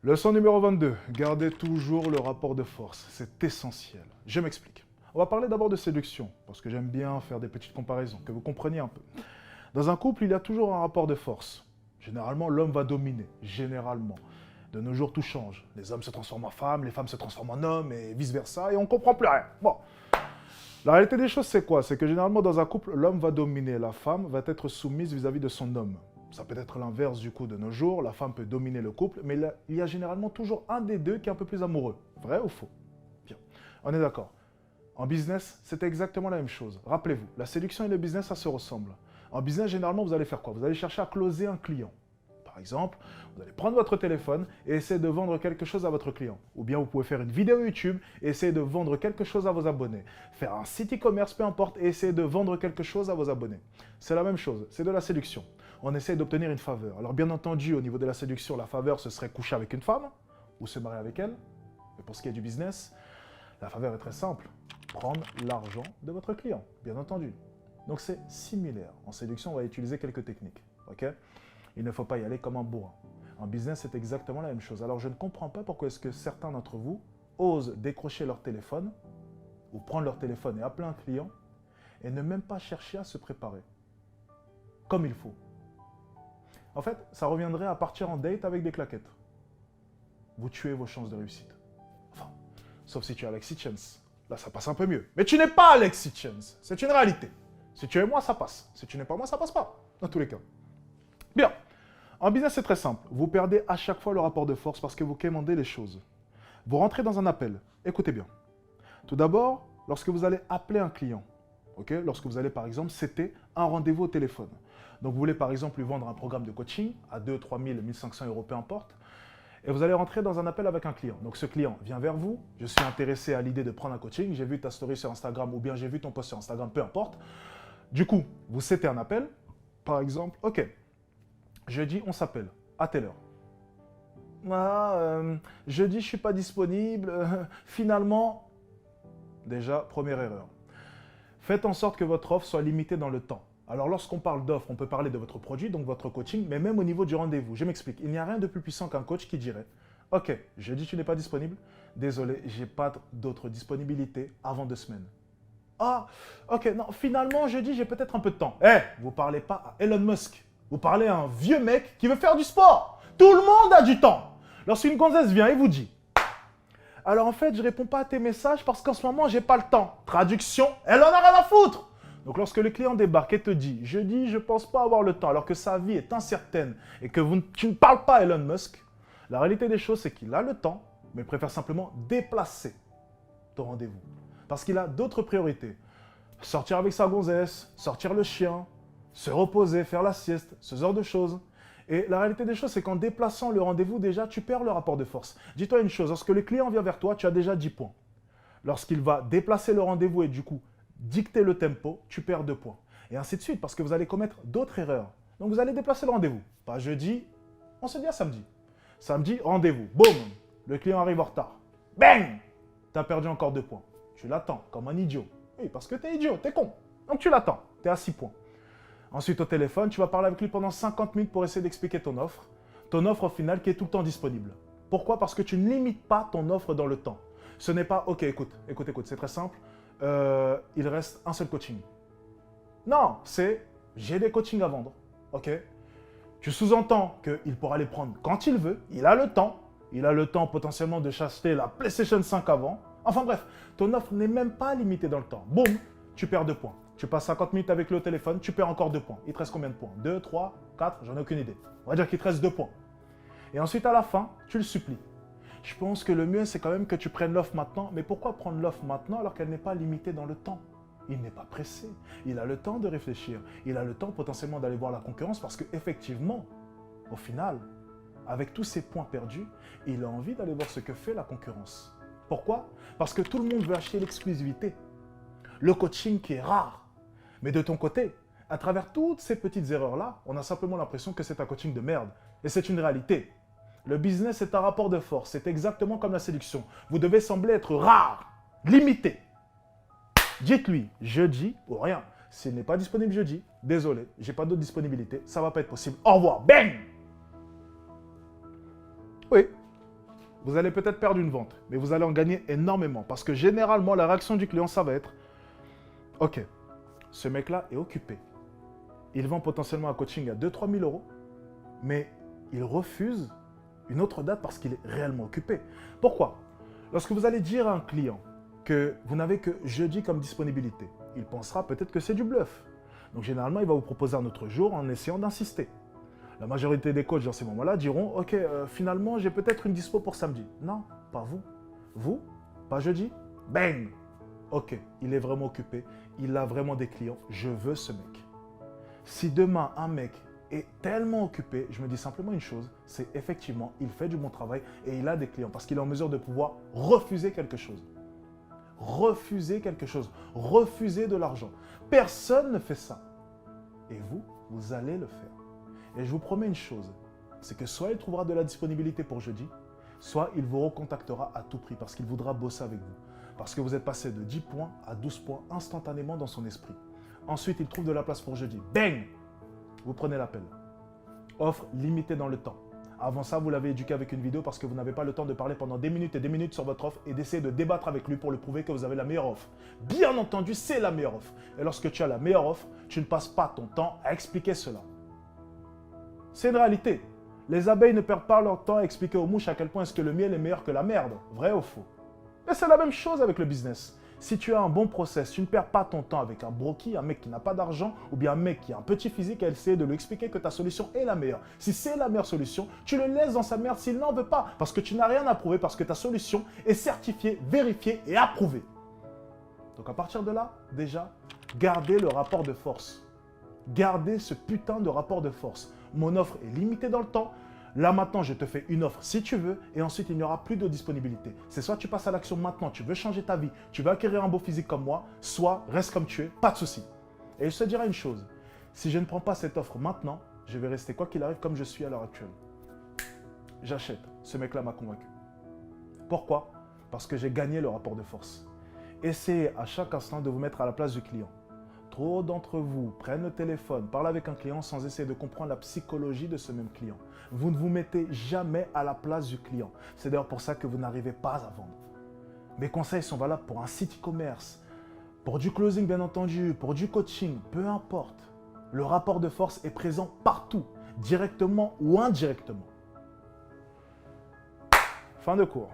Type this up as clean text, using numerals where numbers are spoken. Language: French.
Leçon numéro 22. Gardez toujours le rapport de force. C'est essentiel. Je m'explique. On va parler d'abord de séduction, parce que j'aime bien faire des petites comparaisons, que vous compreniez un peu. Dans un couple, il y a toujours un rapport de force. Généralement, l'homme va dominer. Généralement. De nos jours, tout change. Les hommes se transforment en femmes, les femmes se transforment en hommes, et vice-versa, et on ne comprend plus rien. Bon. La réalité des choses, c'est quoi? C'est que généralement, dans un couple, l'homme va dominer, la femme va être soumise vis-à-vis de son homme. Ça peut être l'inverse du coup de nos jours, la femme peut dominer le couple, mais il y a généralement toujours un des deux qui est un peu plus amoureux. Vrai ou faux? Bien, on est d'accord. En business, c'est exactement la même chose. Rappelez-vous, la séduction et le business, ça se ressemble. En business, généralement, vous allez faire quoi? Vous allez chercher à closer un client. Par exemple, vous allez prendre votre téléphone et essayer de vendre quelque chose à votre client. Ou bien vous pouvez faire une vidéo YouTube et essayer de vendre quelque chose à vos abonnés. Faire un site e-commerce, peu importe, et essayer de vendre quelque chose à vos abonnés. C'est la même chose, c'est de la séduction. On essaie d'obtenir une faveur. Alors bien entendu, au niveau de la séduction, la faveur, ce serait coucher avec une femme ou se marier avec elle. Mais pour ce qui est du business, la faveur est très simple. Prendre l'argent de votre client, bien entendu. Donc c'est similaire. En séduction, on va utiliser quelques techniques. Ok? Il ne faut pas y aller comme un bourrin. En business, c'est exactement la même chose. Alors je ne comprends pas pourquoi est-ce que certains d'entre vous osent décrocher leur téléphone ou prendre leur téléphone et appeler un client et ne même pas chercher à se préparer comme il faut. En fait, ça reviendrait à partir en date avec des claquettes. Vous tuez vos chances de réussite. Enfin, sauf si tu es Alexis Chance. Là, ça passe un peu mieux. Mais tu n'es pas Alexis Chance. C'est une réalité. Si tu es moi, ça passe. Si tu n'es pas moi, ça passe pas. Dans tous les cas. Bien. En business, c'est très simple. Vous perdez à chaque fois le rapport de force parce que vous quémandez les choses. Vous rentrez dans un appel. Écoutez bien. Tout d'abord, lorsque vous allez appeler un client, lorsque vous allez par exemple c'était un rendez-vous au téléphone. Donc vous voulez par exemple lui vendre un programme de coaching à 2, 3 000, 1 500 euros, peu importe. Et vous allez rentrer dans un appel avec un client. Donc ce client vient vers vous. Je suis intéressé à l'idée de prendre un coaching. J'ai vu ta story sur Instagram ou bien j'ai vu ton post sur Instagram, peu importe. Du coup, vous setez un appel. Par exemple, ok, jeudi on s'appelle à telle heure. Jeudi je ne suis pas disponible. Finalement, déjà, première erreur. Faites en sorte que votre offre soit limitée dans le temps. Alors lorsqu'on parle d'offre, on peut parler de votre produit, donc votre coaching, mais même au niveau du rendez-vous. Je m'explique. Il n'y a rien de plus puissant qu'un coach qui dirait « Ok, jeudi tu n'es pas disponible. Désolé, j'ai pas d'autre disponibilité avant 2 semaines. » Ah, ok, non, finalement jeudi j'ai peut-être un peu de temps. Vous parlez pas à Elon Musk. Vous parlez à un vieux mec qui veut faire du sport. Tout le monde a du temps. Lorsqu'une gonzesse vient et vous dit « Alors en fait, je réponds pas à tes messages parce qu'en ce moment, j'ai pas le temps. » Traduction, elle en a rien à foutre. Donc lorsque le client débarque et te dit « Jeudi, je pense pas avoir le temps » alors que sa vie est incertaine et que tu ne parles pas à Elon Musk, la réalité des choses, c'est qu'il a le temps, mais il préfère simplement déplacer ton rendez-vous. Parce qu'il a d'autres priorités. Sortir avec sa gonzesse, sortir le chien, se reposer, faire la sieste, ce genre de choses. Et la réalité des choses, c'est qu'en déplaçant le rendez-vous, déjà, tu perds le rapport de force. Dis-toi une chose, lorsque le client vient vers toi, tu as déjà 10 points. Lorsqu'il va déplacer le rendez-vous et du coup, dicter le tempo, tu perds 2 points. Et ainsi de suite, parce que vous allez commettre d'autres erreurs. Donc vous allez déplacer le rendez-vous. Pas jeudi, on se dit à samedi. Samedi, rendez-vous. Boum, le client arrive en retard. Bang, tu as perdu encore 2 points. Tu l'attends comme un idiot. Oui, parce que tu es idiot, tu es con. Donc tu l'attends, tu es à 6 points. Ensuite, au téléphone, tu vas parler avec lui pendant 50 minutes pour essayer d'expliquer ton offre. Ton offre, au final, qui est tout le temps disponible. Pourquoi? Parce que tu ne limites pas ton offre dans le temps. Ce n'est pas, ok, écoute, c'est très simple. Il reste un seul coaching. Non, c'est, j'ai des coachings à vendre. Ok? Tu sous-entends qu'il pourra les prendre quand il veut. Il a le temps. Il a le temps potentiellement de s'acheter la PlayStation 5 avant. Enfin bref, ton offre n'est même pas limitée dans le temps. Boum, tu perds 2 points. Tu passes 50 minutes avec lui au téléphone, tu perds encore 2 points. Il te reste combien de points? 2, 3, 4, j'en ai aucune idée. On va dire qu'il te reste 2 points. Et ensuite, à la fin, tu le supplies. Je pense que le mieux, c'est quand même que tu prennes l'offre maintenant. Mais pourquoi prendre l'offre maintenant alors qu'elle n'est pas limitée dans le temps? Il n'est pas pressé. Il a le temps de réfléchir. Il a le temps potentiellement d'aller voir la concurrence parce qu'effectivement, au final, avec tous ces points perdus, il a envie d'aller voir ce que fait la concurrence. Pourquoi? Parce que tout le monde veut acheter l'exclusivité. Le coaching qui est rare. Mais de ton côté, à travers toutes ces petites erreurs-là, on a simplement l'impression que c'est un coaching de merde. Et c'est une réalité. Le business est un rapport de force. C'est exactement comme la séduction. Vous devez sembler être rare, limité. Dites-lui jeudi ou rien. S'il n'est pas disponible jeudi, désolé, j'ai pas d'autre disponibilité, ça va pas être possible. Au revoir. Bang! Oui, Vous allez peut-être perdre une vente, mais vous allez en gagner énormément. Parce que généralement, la réaction du client, ça va être « Ok, ce mec-là est occupé. Il vend potentiellement un coaching à 2-3 000 euros, mais il refuse une autre date parce qu'il est réellement occupé. » Pourquoi? Lorsque vous allez dire à un client que vous n'avez que jeudi comme disponibilité, il pensera peut-être que c'est du bluff. Donc généralement, il va vous proposer un autre jour en essayant d'insister. La majorité des coachs dans ces moments-là diront « Ok, finalement, j'ai peut-être une dispo pour samedi. » Non, pas vous. Vous, pas jeudi. Bang! Ok, il est vraiment occupé. Il a vraiment des clients. Je veux ce mec. Si demain, un mec est tellement occupé, je me dis simplement une chose, c'est effectivement, il fait du bon travail et il a des clients parce qu'il est en mesure de pouvoir refuser quelque chose. Refuser quelque chose. Refuser de l'argent. Personne ne fait ça. Et vous, vous allez le faire. Et je vous promets une chose, c'est que soit il trouvera de la disponibilité pour jeudi, soit il vous recontactera à tout prix parce qu'il voudra bosser avec vous. Parce que vous êtes passé de 10 points à 12 points instantanément dans son esprit. Ensuite, il trouve de la place pour jeudi. Bang! Vous prenez l'appel. Offre limitée dans le temps. Avant ça, vous l'avez éduqué avec une vidéo parce que vous n'avez pas le temps de parler pendant des minutes et des minutes sur votre offre et d'essayer de débattre avec lui pour lui prouver que vous avez la meilleure offre. Bien entendu, c'est la meilleure offre. Et lorsque tu as la meilleure offre, tu ne passes pas ton temps à expliquer cela. C'est une réalité. Les abeilles ne perdent pas leur temps à expliquer aux mouches à quel point est-ce que le miel est meilleur que la merde. Vrai ou faux? Et c'est la même chose avec le business. Si tu as un bon process, tu ne perds pas ton temps avec un broquis, un mec qui n'a pas d'argent, ou bien un mec qui a un petit physique à essayer de lui expliquer que ta solution est la meilleure. Si c'est la meilleure solution, tu le laisses dans sa merde s'il n'en veut pas, parce que tu n'as rien à prouver, parce que ta solution est certifiée, vérifiée et approuvée. Donc à partir de là, déjà, gardez le rapport de force. Gardez ce putain de rapport de force. Mon offre est limitée dans le temps. Là maintenant, je te fais une offre si tu veux et ensuite il n'y aura plus de disponibilité. C'est soit tu passes à l'action maintenant, tu veux changer ta vie, tu veux acquérir un beau physique comme moi, soit reste comme tu es, pas de souci. Et je te dirai une chose, si je ne prends pas cette offre maintenant, je vais rester quoi qu'il arrive comme je suis à l'heure actuelle. J'achète, ce mec-là m'a convaincu. Pourquoi? Parce que j'ai gagné le rapport de force. Essayez à chaque instant de vous mettre à la place du client. Trop d'entre vous prennent le téléphone, parlent avec un client sans essayer de comprendre la psychologie de ce même client. Vous ne vous mettez jamais à la place du client. C'est d'ailleurs pour ça que vous n'arrivez pas à vendre. Mes conseils sont valables pour un site e-commerce, pour du closing bien entendu, pour du coaching, peu importe. Le rapport de force est présent partout, directement ou indirectement. Fin de cours.